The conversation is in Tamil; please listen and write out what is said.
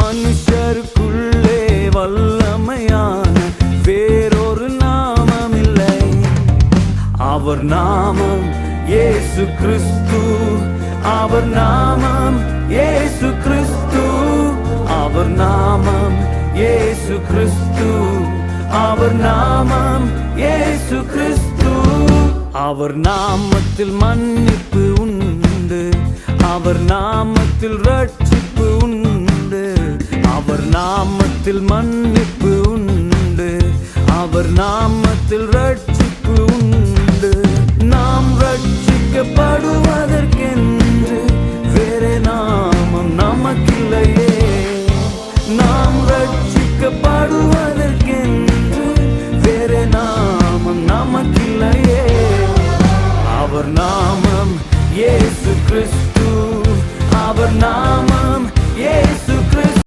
மனுஷருக்குள்ளே வல்லமையான வேறொரு நாமம் இல்லை. அவர் நாமம் இயேசு கிறிஸ்து. அவர் நாமம் இயேசு கிறிஸ்து. அவர் நாமம் இயேசு கிறிஸ்து. அவர் நாமம் இயேசு கிறிஸ்து. அவர் நாமத்தில் மன்னிப்பு உண்டு. அவர் நாமத்தில் ரட்சிப்பு உண்டு. அவர் நாமத்தில் மன்னிப்பு உண்டு. அவர் நாமத்தில் ரட்சிப்பு உண்டு. நாம் ரட்சிக்கப்படுவதற்கென்று வேறே நாமம் நமக்கில்லையே.